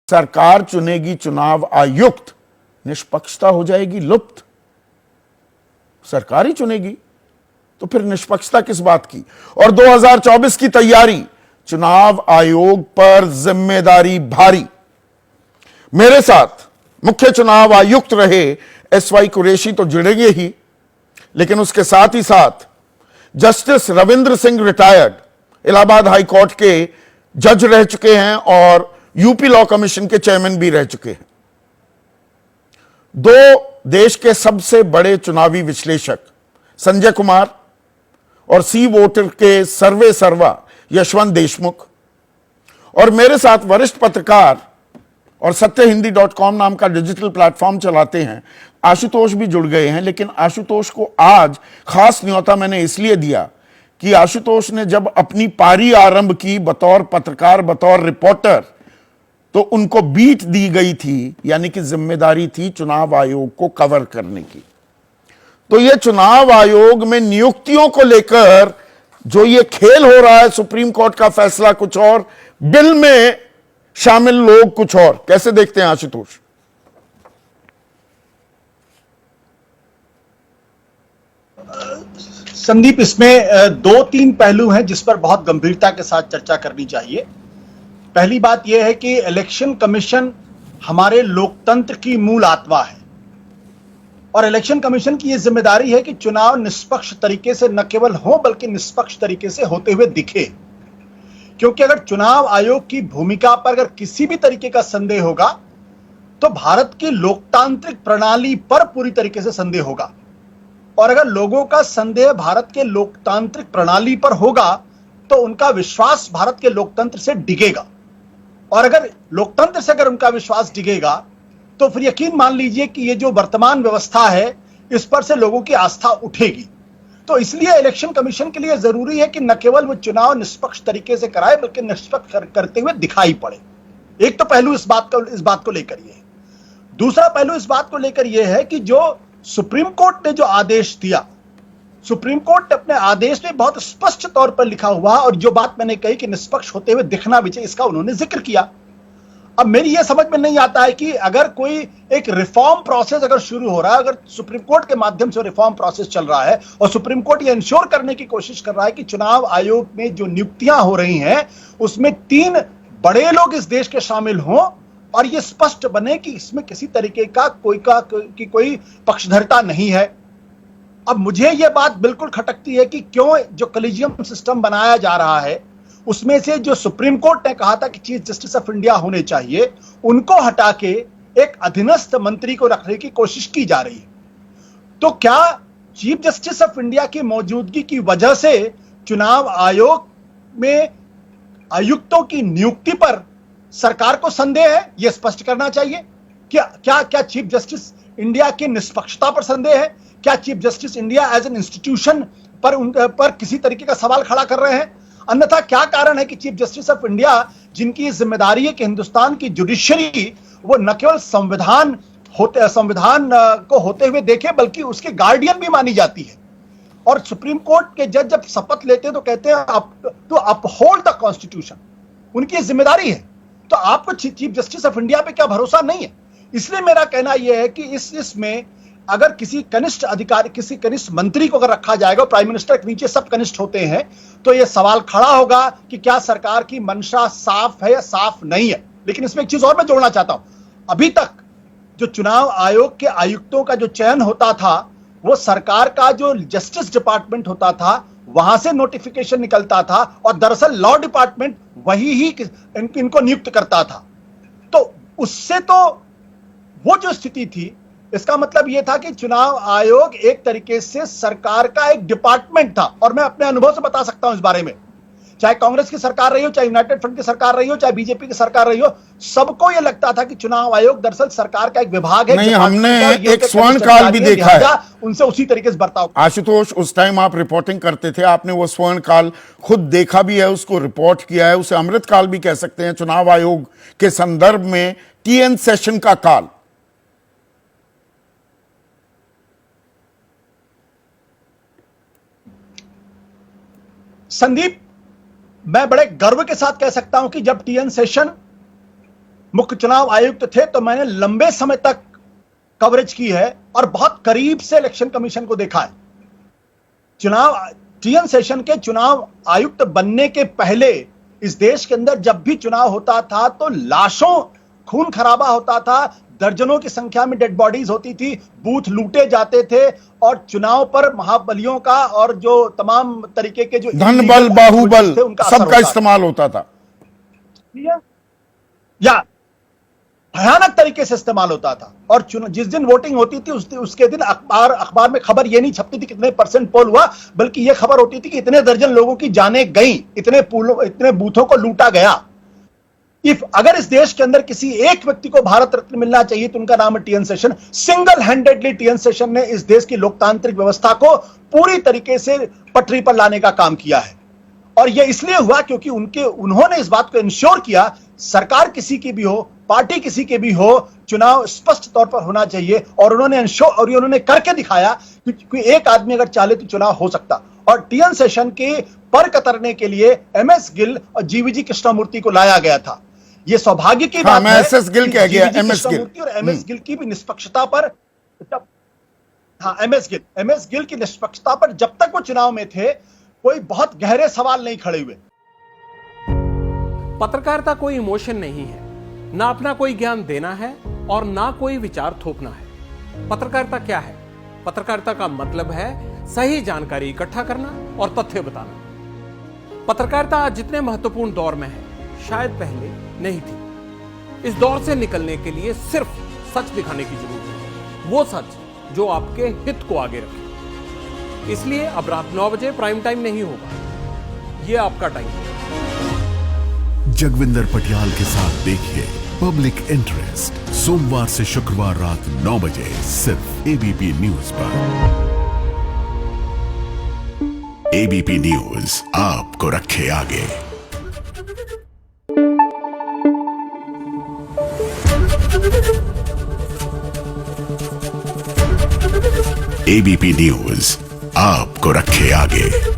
सरकार चुनेगी चुनाव आयुक्त, निष्पक्षता हो जाएगी लुप्त। सरकार ही चुनेगी तो फिर निष्पक्षता किस बात की। और 2024 की तैयारी, चुनाव आयोग पर जिम्मेदारी भारी। मेरे साथ मुख्य चुनाव आयुक्त रहे एसवाई कुरैशी तो जुड़ेंगे ही, लेकिन उसके साथ ही साथ justice Ravindra Singh retired Allahabad high court के जज रह चुके हैं और यूपी लॉ कमीशन के चेयरमैन भी रह चुके हैं। दो देश के सबसे बड़े चुनावी विश्लेषक संजय कुमार और सी वोटर के सर्वे सर्वा यशवंत देशमुख, और मेरे साथ वरिष्ठ पत्रकार और सत्यहिंदी.com नाम का डिजिटल प्लेटफॉर्म चलाते हैं आशुतोष भी जुड़ गए हैं। लेकिन आशुतोष को आज खास न्योता मैंने इसलिए दिया कि आशुतोष ने जब अपनी पारी आरंभ की बतौर पत्रकार, बतौर रिपोर्टर, तो उनको बीट दी गई थी, यानी कि जिम्मेदारी थी चुनाव आयोग को कवर करने की। तो यह चुनाव आयोग में नियुक्तियों को लेकर जो ये खेल हो रहा है, सुप्रीम कोर्ट का फैसला कुछ और, बिल में शामिल लोग कुछ और, कैसे देखते हैं आशुतोष? संदीप, इसमें दो तीन पहलू हैं जिस पर बहुत गंभीरता के साथ चर्चा करनी चाहिए। पहली बात यह है कि इलेक्शन कमीशन हमारे लोकतंत्र की मूल आत्मा है और इलेक्शन कमीशन की यह जिम्मेदारी है कि चुनाव निष्पक्ष तरीके से न केवल हो बल्कि निष्पक्ष तरीके से होते हुए दिखे। क्योंकि अगर चुनाव आयोग की भूमिका पर अगर किसी भी तरीके का संदेह होगा तो भारत की लोकतांत्रिक प्रणाली पर पूरी तरीके से संदेह होगा। और अगर लोगों का संदेह भारत के लोकतांत्रिक प्रणाली पर होगा तो उनका विश्वास भारत के लोकतंत्र से डिगेगा, और अगर लोकतंत्र से अगर उनका विश्वास डिगेगा तो फिर यकीन मान लीजिए कि ये जो वर्तमान व्यवस्था है इस पर से लोगों की आस्था उठेगी। तो इसलिए इलेक्शन कमीशन के लिए जरूरी है कि न केवल वो चुनाव निष्पक्ष तरीके से कराए बल्कि निष्पक्ष करते हुए दिखाई पड़े। एक तो पहलू इस बात को लेकर यह है। दूसरा पहलू इस बात को लेकर यह है कि जो सुप्रीम कोर्ट ने जो आदेश दिया, सुप्रीम कोर्ट ने अपने आदेश में बहुत स्पष्ट तौर पर लिखा हुआ, और जो बात मैंने कही कि निष्पक्ष होते हुए दिखना भी चाहिए, इसका उन्होंने जिक्र किया। अब मेरी यह समझ में नहीं आता है कि अगर कोई एक रिफॉर्म प्रोसेस अगर शुरू हो रहा है, अगर सुप्रीम कोर्ट के माध्यम से रिफॉर्म प्रोसेस चल रहा है और सुप्रीम कोर्ट यह इंश्योर करने की कोशिश कर रहा है कि चुनाव आयोग में जो नियुक्तियां हो रही हैं उसमें 3 बड़े लोग इस देश के शामिल हों और यह स्पष्ट बने कि इसमें किसी तरीके का कोई पक्षधरता नहीं है। अब मुझे यह बात बिल्कुल खटकती है कि क्यों जो कॉलेजियम सिस्टम बनाया जा रहा है उसमें से जो सुप्रीम कोर्ट ने कहा था कि चीफ जस्टिस ऑफ इंडिया होने चाहिए, उनको हटा के एक अधीनस्थ मंत्री को रखने की कोशिश की जा रही है। तो क्या चीफ जस्टिस ऑफ इंडिया की मौजूदगी की वजह से चुनाव आयोग में आयुक्तों की नियुक्ति पर सरकार को संदेह है? यह स्पष्ट करना चाहिए। क्या चीफ जस्टिस इंडिया की निष्पक्षता पर संदेह है? क्या chief justice India as an institution पर किसी तरीके का सवाल खड़ा कर रहे हैं? अन्यथा क्या कारण है कि चीफ जस्टिस ऑफ इंडिया, जिनकी जिम्मेदारी है कि हिंदुस्तान की जुडिशरी वो न केवल संविधान को होते हुए देखे बल्कि उसके गार्डियन भी मानी जाती है, और सुप्रीम कोर्ट के जज जब शपथ लेते हैं तो कहते हैं टू अपहोल्ड द कॉन्स्टिट्यूशन, उनकी जिम्मेदारी है। तो आपको चीफ जस्टिस ऑफ इंडिया पे क्या भरोसा नहीं है? इसलिए मेरा कहना यह है कि इसमें अगर किसी कनिष्ठ अधिकारी, किसी कनिष्ठ मंत्री को अगर रखा जाएगा, प्राइम मिनिस्टर के नीचे सब कनिष्ठ होते हैं, तो यह सवाल खड़ा होगा कि क्या सरकार की मंशा साफ है या साफ नहीं है। लेकिन इसमें एक चीज और मैं जोड़ना चाहता हूं, अभी तक जो चुनाव आयोग के आयुक्तों का जो चयन होता था वो सरकार का जो जस्टिस डिपार्टमेंट होता था वहां से नोटिफिकेशन निकलता था, और दरअसल लॉ डिपार्टमेंट वही ही इनको नियुक्त करता था। तो उससे तो वो जो स्थिति थी, इसका मतलब यह था कि चुनाव आयोग एक तरीके से सरकार का एक डिपार्टमेंट था। और मैं अपने अनुभव से बता सकता हूं इस बारे में, चाहे कांग्रेस की सरकार रही हो, चाहे यूनाइटेड फ्रंट की सरकार रही हो, चाहे बीजेपी की सरकार रही हो, सबको यह लगता था कि चुनाव आयोग दरअसल सरकार का एक विभाग है। नहीं, हमने एक स्वर्ण काल भी देखा है, उनसे उसी तरीके से बर्ताव। आशुतोष, उस टाइम आप रिपोर्टिंग करते थे, आपने वो स्वर्ण काल खुद देखा भी है, उसको रिपोर्ट किया है, उसे अमृत काल भी कह सकते हैं चुनाव आयोग के संदर्भ में, TN सेशन का काल। संदीप, मैं बड़े गर्व के साथ कह सकता हूं कि जब TN सेशन मुख्य चुनाव आयुक्त थे तो मैंने लंबे समय तक कवरेज की है और बहुत करीब से इलेक्शन कमीशन को देखा है। टीएन शेषन के चुनाव आयुक्त बनने के पहले इस देश के अंदर जब भी चुनाव होता था तो लाशों, खून खराबा होता था, दर्जनों की संख्या में डेड बॉडीज होती थी, बूथ लूटे जाते थे और चुनाव पर महाबलियों का और जो तमाम तरीके के जो धन बल बाहुबल सबका इस्तेमाल होता था या भयानक तरीके से इस्तेमाल होता था। और जिस दिन वोटिंग होती थी उसके दिन अखबार में खबर ये नहीं छपती थी कितने % पोल हुआ, बल्कि यह खबर होती थी कि इतने दर्जन लोगों की जानें गई, इतने बूथों को लूटा गया। अगर इस देश के अंदर किसी एक व्यक्ति को भारत रत्न मिलना चाहिए तो उनका नाम है TN Seshan. Single handedly TN Seshan ने इस देश की लोकतांत्रिक व्यवस्था को पूरी तरीके से पटरी पर लाने का काम किया है। और यह इसलिए हुआ क्योंकि उन्होंने इस बात को इंश्योर किया, सरकार किसी की भी हो, पार्टी किसी के भी हो, चुनाव स्पष्ट तौर पर होना चाहिए। और उन्होंने करके दिखाया कि एक आदमी अगर चाहे तो चुनाव हो सकता। और टीएन शेषन के पर कतरने के लिए एमएस गिल और जीवीजी कृष्णमूर्ति को लाया गया था। यह सौभाग्य की बात है एसएस गिल कह गया, एमएस गिल और एमएस गिल की भी निष्पक्षता पर एमएस गिल की निष्पक्षता पर जब तक वो चुनाव में थे कोई बहुत गहरे सवाल नहीं खड़े हुए। पत्रकारिता कोई इमोशन नहीं है, ना अपना कोई ज्ञान देना है और ना कोई विचार थोपना है। पत्रकारिता क्या है? पत्रकारिता का मतलब है सही जानकारी इकट्ठा करना और तथ्य बताना। पत्रकारिता आज जितने महत्वपूर्ण दौर में है शायद पहले नहीं थी। इस दौर से निकलने के लिए सिर्फ सच दिखाने की जरूरत है, वो सच जो आपके हित को आगे रखे। इसलिए अब रात 9 बजे प्राइम टाइम नहीं होगा, ये आपका टाइम है। जगविंदर पटियाल के साथ देखिए पब्लिक इंटरेस्ट सोमवार से शुक्रवार रात 9 बजे सिर्फ एबीपी न्यूज पर। एबीपी न्यूज आपको रखे आगे। एबीपी न्यूज आपको रखे आगे।